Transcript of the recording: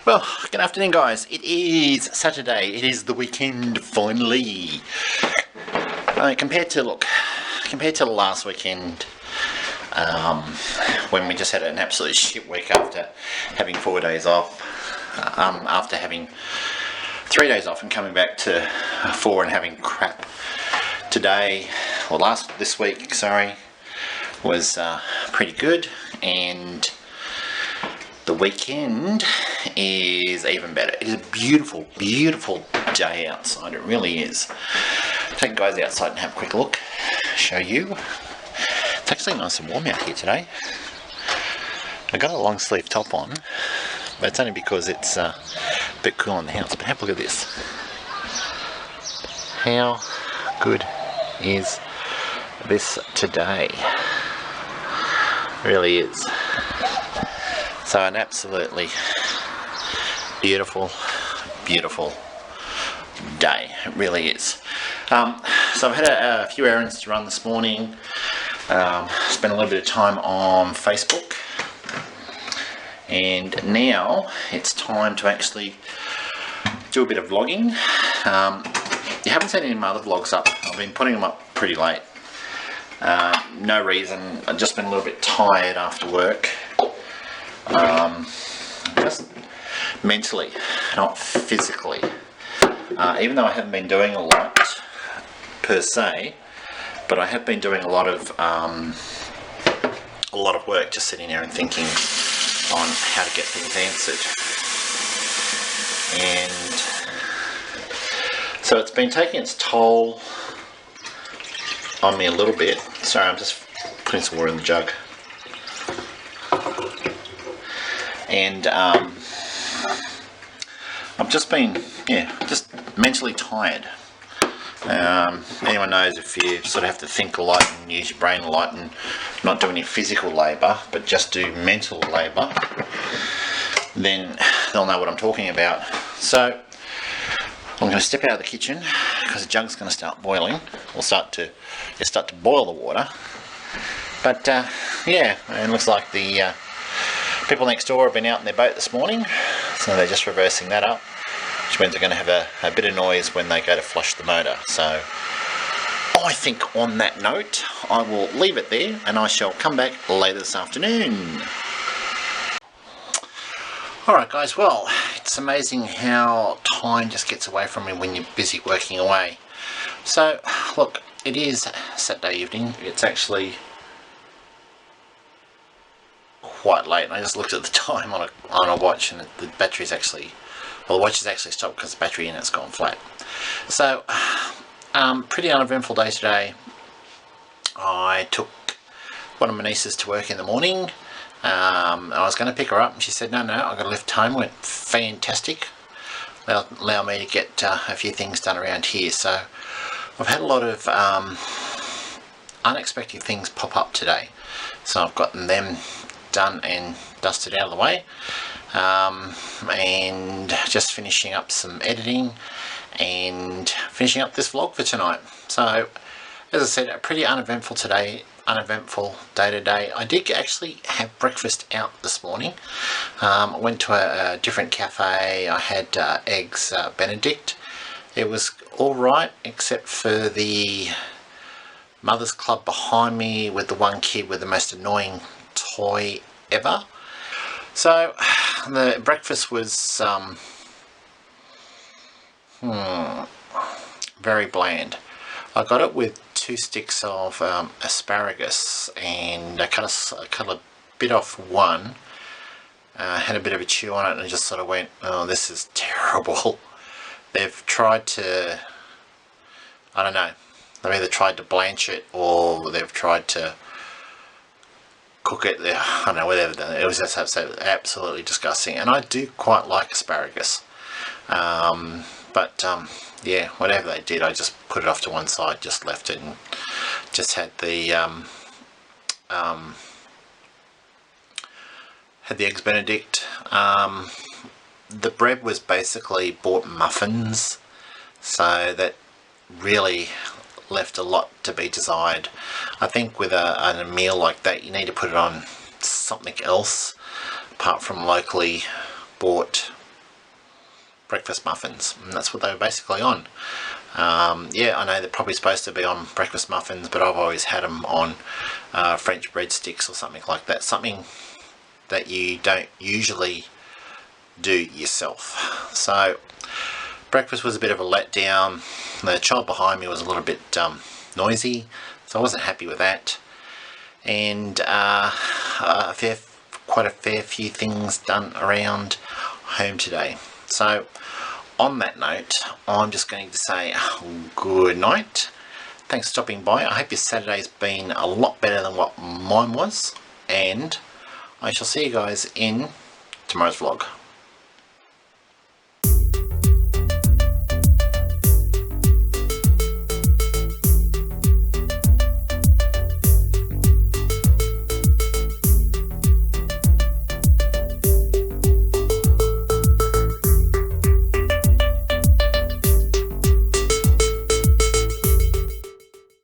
Well, good afternoon guys. It is Saturday. It is the weekend finally. Compared to last weekend, when we just had an absolute shit week after having 4 days off, after having 3 days off and coming back to 4 and having crap today, or this week, sorry, was pretty good, and the weekend is even better. It is a beautiful, beautiful day outside. It really is. Take you guys outside and have a quick look. Show you. It's actually nice and warm out here today. I got a long sleeve top on, but it's only because it's a bit cool in the house. But have a look at this. How good is this today? It really is. So an absolutely beautiful, beautiful day. It really is. So I've had a few errands to run this morning. Spent a little bit of time on Facebook. And now it's time to actually do a bit of vlogging. You haven't seen any of my other vlogs up. I've been putting them up pretty late. No reason. I've just been a little bit tired after work. Just mentally, not physically. Even though I haven't been doing a lot per se, but I have been doing a lot of work, just sitting there and thinking on how to get things answered. And so it's been taking its toll on me a little bit. Sorry, I'm just putting some water in the jug. And I've just been, just mentally tired. Anyone knows, if you sort of have to think a lot and use your brain a lot and not do any physical labour, but just do mental labour, then they'll know what I'm talking about. So I'm going to step out of the kitchen because the jug's going to start boiling, or start to boil the water. But yeah, it looks like the people next door have been out in their boat this morning, so they're just reversing that up, which means they're going to have a bit of noise when they go to flush the motor. So I think on that note, I will leave it there, and I shall come back later this afternoon. Alright guys, well, it's amazing how time just gets away from me when you're busy working away. So look, it is Saturday evening. It's actually quite late, and I just looked at the time on a watch, and the battery's actually, well, the watch is actually stopped because the battery in it's gone flat. So pretty uneventful day today. I took one of my nieces to work in the morning. I was going to pick her up, and she said no, I've got to lift home. Went fantastic. Allow me to get a few things done around here. So I've had a lot of unexpected things pop up today, so I've gotten them done and dusted out of the way, and just finishing up some editing and finishing up this vlog for tonight. So as I said, a pretty uneventful day today. I did actually have breakfast out this morning. I went to a different cafe. I had eggs Benedict. It was alright, except for the Mother's Club behind me with the one kid with the most annoying toy ever. So the breakfast was very bland. I got it with 2 sticks of asparagus, and I cut a bit off one, had a bit of a chew on it, and I just sort of went, oh, this is terrible. They've tried to, I don't know, they've either tried to blanch it or they've tried to cook it. I don't know, whatever. It was just absolutely disgusting, and I do quite like asparagus, but yeah, whatever they did, I just put it off to one side, just left it, and just had the eggs Benedict. The bread was basically bought muffins, so that really left a lot to be desired. I think with a meal like that, you need to put it on something else apart from locally bought breakfast muffins, and that's what they were basically on. Yeah, I know they're probably supposed to be on breakfast muffins, but I've always had them on French breadsticks or something like that, something that you don't usually do yourself. So breakfast was a bit of a letdown. The child behind me was a little bit noisy, so I wasn't happy with that. And quite a fair few things done around home today. So on that note, I'm just going to say good night. Thanks for stopping by. I hope your Saturday's been a lot better than what mine was, and I shall see you guys in tomorrow's vlog.